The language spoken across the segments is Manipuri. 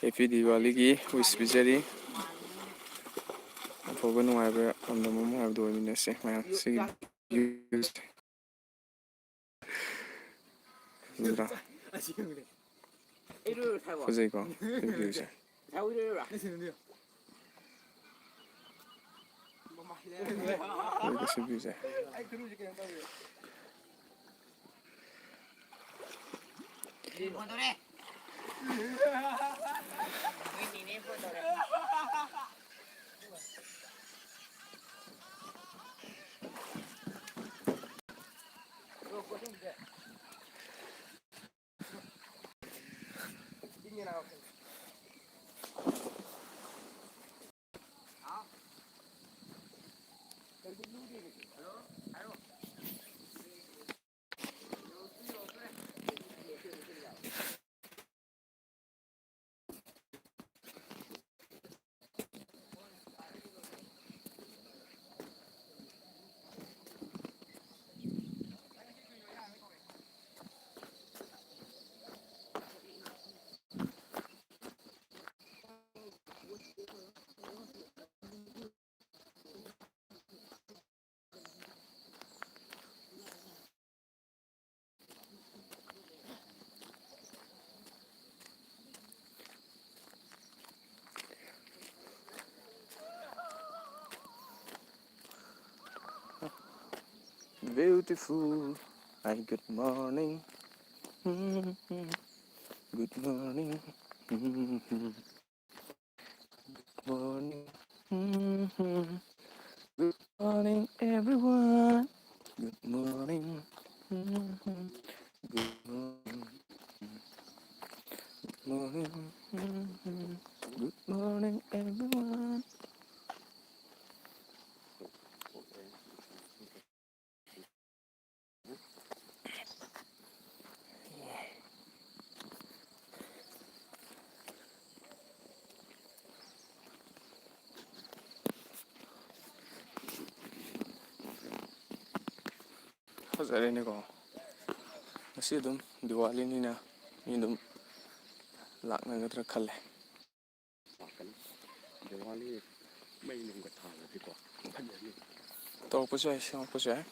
Happy Diwali ki wish bijari. ꯑꯐꯕ ꯅꯨꯡꯉꯥꯏꯕ ꯂꯝꯗꯝ ꯑꯃ ꯍꯥꯏꯕꯗꯣ ꯑꯣꯏꯃꯤꯟꯅꯁꯦ ꯃꯌꯥꯝ ꯁꯤꯒꯤ ꯐꯖꯩꯀꯣ ꯚ꯭ꯌꯨꯁꯦ ꯁꯤ ꯚ꯭ꯌꯨꯁꯦ Beautiful. Hi, good morning. Good morning. Good morning. Good morning, everyone. Good morning. Good morning. Good morning. Good morning, everyone. ꯐꯖꯔꯦꯅꯦꯀꯣ ꯉꯁꯤ ꯑꯗꯨꯝ ꯗꯤꯋꯥꯂꯤꯅꯤꯅ ꯃꯤ ꯑꯗꯨꯝ ꯂꯥꯛꯅꯒꯗ꯭ꯔꯥ ꯈꯜꯂꯦ ꯗꯤꯋꯥꯂꯤ ꯃꯩ ꯅꯨꯡꯒ ꯊꯥꯜꯂꯗꯤꯀꯣ ꯐꯖꯅꯤ ꯇꯧꯔꯛꯄꯁꯨ ꯌꯥꯏ ꯁꯦꯝꯃꯛꯄꯁꯨ ꯌꯥꯏ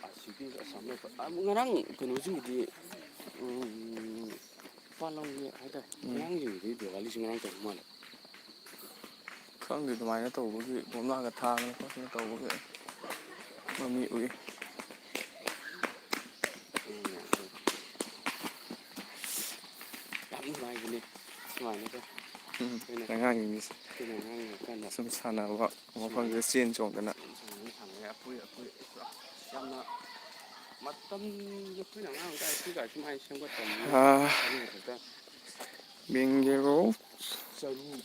ꯑꯁꯤꯒꯤ ꯑꯁꯥꯝꯅ ꯉꯔꯥꯡ ꯀꯩꯅꯣꯁꯤꯡꯒꯤꯗꯤ ꯄꯥꯠꯂꯝꯒꯤ ꯍꯥꯏꯇꯥꯔꯦ ꯃꯌꯥꯡꯁꯤꯡꯒꯤꯗꯤ ꯗꯤꯋꯥꯂꯤꯁꯤ ꯉꯔꯥꯡ ꯇꯧꯕ ꯃꯥꯜꯂꯦ ꯈꯪꯗꯦ ꯑꯗꯨꯃꯥꯏꯅ ꯇꯧꯕꯒꯤ ꯕꯣꯝꯂꯥꯒ ꯊꯥꯗꯅ ꯈꯣꯠꯇꯅ ꯇꯧꯕꯒꯤ ꯃꯃꯤ ꯎꯏ ꯌꯥꯝ ꯅꯨꯡꯉꯥꯏꯕꯅꯦ ꯁꯨꯃꯥꯏꯅꯀꯣ ꯑꯉꯥꯡꯁꯤꯡꯁꯦ ꯁꯨꯝ ꯁꯥꯟꯅꯕ ꯃꯐꯝꯁꯤꯗ ꯆꯦꯟ ꯆꯣꯡꯗꯅ ꯌꯥꯝꯅ ꯃꯇꯝꯒꯤ ꯑꯩꯈꯣꯏꯅ ꯑꯉꯥꯡ ꯑꯣꯏꯔꯤꯀꯥꯟꯗ ꯁꯤꯒ ꯁꯨꯃꯥꯏꯅ ꯁꯦꯝꯒꯠꯇꯕꯅꯤꯅ being hero ꯆꯔꯨ ꯂꯧ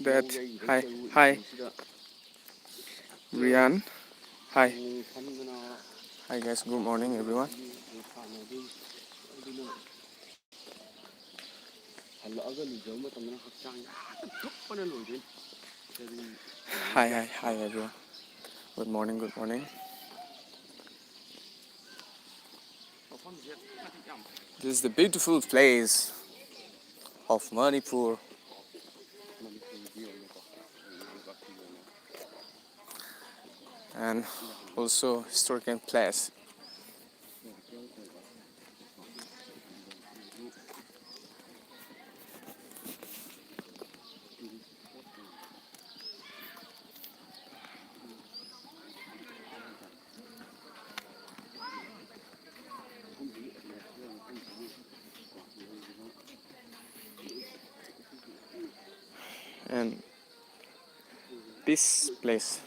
that ꯌꯩꯕꯩ hi ꯆꯔꯨ hi ꯃꯇꯝꯁꯤꯗ Rian hi ꯈꯟꯗꯅ hi guys good morning everyone ꯑꯗꯨꯅ ꯍꯜꯂꯛꯑꯒ ꯂꯨꯖꯕ ꯃꯇꯝꯗꯅ ꯍꯛꯆꯥꯡ ꯌꯥꯝꯅ ꯊꯨꯞꯄꯅ ꯂꯣꯏꯗꯣꯏꯅꯤ hi hi hi everyone good morning this is the beautiful place of Manipur and also historical place. And this place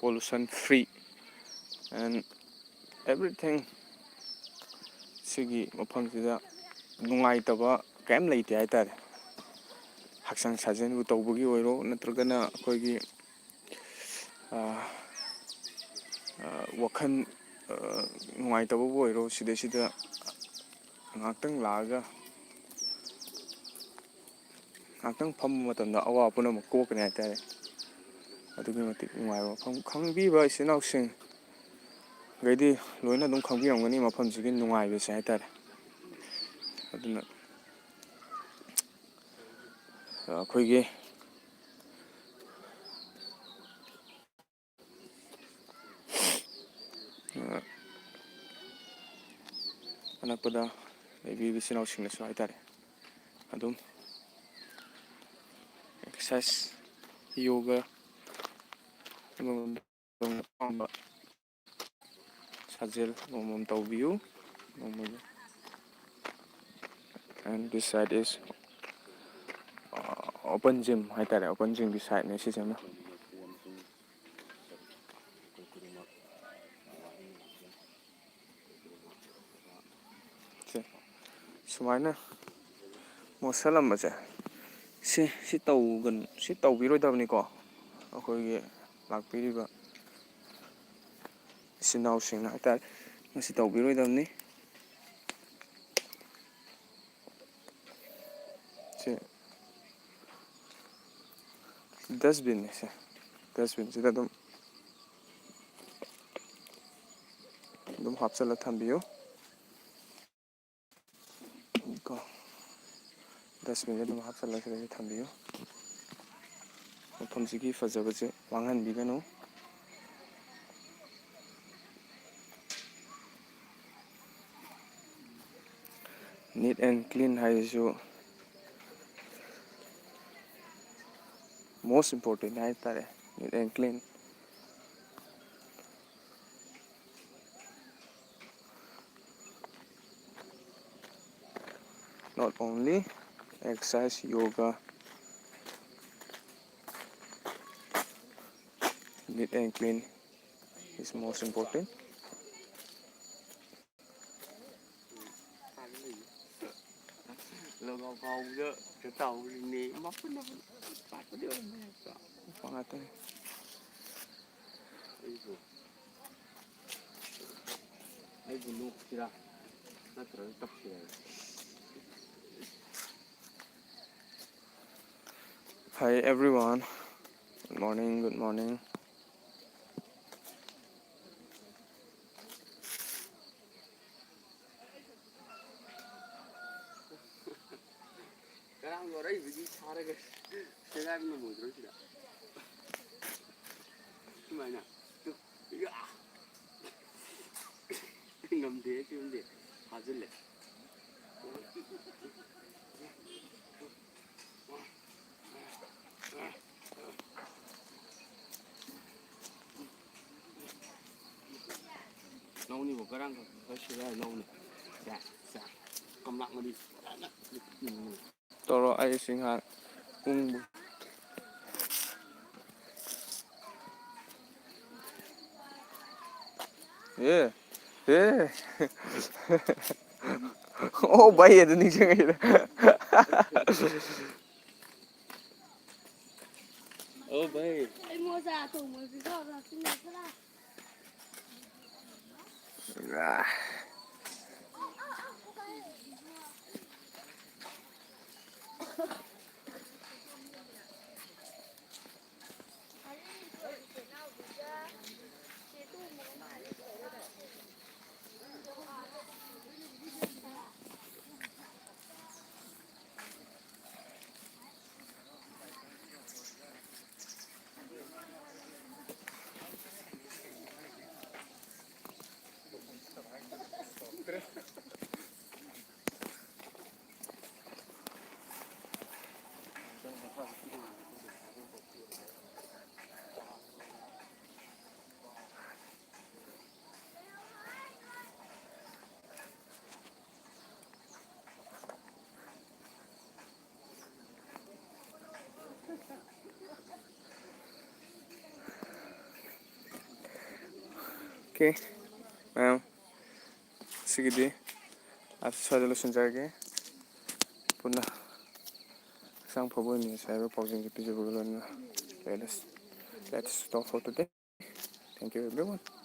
pollution free and everything sigi mafamsida nungaitaba kaim leite haitare hakchang sajenbu tawbugi oiro natragana akoigi wakhan nungaitabu oiro sida ngaktang laga ngaktang pham matanda awa puna kokne haitare ꯑꯗꯨꯛꯀꯤ ꯃꯇꯤꯛ ꯅꯨꯡꯉꯥꯏꯕ ꯃꯐꯝ ꯈꯪꯕꯤꯕ ꯏꯆꯤꯜ ꯏꯅꯥꯎꯁꯤꯡ ꯒꯩꯗꯤ ꯂꯣꯏꯅ ꯑꯗꯨꯝ ꯈꯪꯕꯤꯔꯝꯒꯅꯤ ꯃꯐꯝꯁꯤꯒꯤ ꯅꯨꯡꯉꯥꯏꯕꯁꯦ ꯍꯥꯏꯇꯥꯔꯦ ꯑꯗꯨꯅ ꯑꯩꯈꯣꯏꯒꯤ ꯑꯅꯛꯄꯗ ꯂꯩꯕꯤꯕ ꯏꯆꯤꯜ ꯏꯅꯥꯎꯁꯤꯡꯅꯁꯨ ꯍꯥꯏꯇꯥꯔꯦ ꯑꯗꯨꯝ ꯑꯦꯛꯁꯔꯁꯥꯏꯁ ꯌꯣꯒ ꯑꯄꯥꯝꯕ ꯁꯥꯖꯦꯜ ꯑꯃꯃꯝ ꯇꯧꯕꯤꯌꯨ ꯅꯣꯡꯃꯒꯤ and this side is open gym ꯍꯥꯏꯇꯥꯔꯦ open gymꯒꯤ ꯁꯥꯏꯠꯅꯦ ꯁꯤꯁꯤꯅ ꯁꯨꯃꯥꯏꯅ ꯃꯣꯠꯁꯜꯂꯝꯕꯁꯦ ꯁꯤ ꯇꯧꯕꯤꯔꯣꯏꯗꯕꯅꯤꯀꯣ ꯑꯩꯈꯣꯏꯒꯤ ꯂꯥꯛꯄꯤꯔꯤꯕ ꯏꯆꯤꯟ ꯏꯅꯥꯎꯁꯤꯡꯅ ꯍꯥꯏꯇꯥꯔꯦ ꯃꯁꯤ ꯇꯧꯕꯤꯔꯣꯏꯗꯕꯅꯤ ꯁꯤ ꯗꯁꯕꯤꯟꯅꯤ ꯁꯦ ꯗꯁꯕꯤꯟꯁꯤꯗ ꯑꯗꯨꯝ ꯍꯥꯞꯆꯤꯜꯂ ꯊꯝꯕꯤꯌꯨ ꯀꯣ ꯗꯁꯕꯤꯟꯁꯦ ꯑꯗꯨꯝ ꯍꯥꯞꯆꯤꯜꯂꯒ ꯁꯤꯗꯩꯗ ꯊꯝꯕꯤꯌꯨ ꯃꯐꯝꯁꯤꯒꯤ ꯐꯖꯕꯁꯦ ꯃꯥꯡꯍꯟꯕꯤꯒꯅꯨ ꯅꯤꯠ ꯑꯦꯟ ꯀ꯭ꯂꯤꯟ ꯍꯥꯏꯁꯤꯁꯨ ꯃꯣꯁ ꯏꯝꯄꯣꯔꯇꯦꯟ ꯍꯥꯏꯇꯥꯔꯦ neat and clean not only exercise yoga neat and clean is most important Logo gầu cái tàu này móc nó bắt nó được pangatay ai bunu kira na terus tak kira hi everyone good morning Karang rồi đấy vì sao đấy cái ra mình ngồi rồi kìa mày nè ngầm thế chứ không để hạt dân lệ lâu như một cái răng phải sửa lại lâu này dạ dạ cầm lặng mà đi toro ay singhar yeah yeah oh bay ado ning sing ay ô bay Em mua già thùng một cái giỏ là sinh nhật đó. okay sigidi at swada losinjarage punna sang phoboi ni sai pausing ki pijo let's stop for today thank you everyone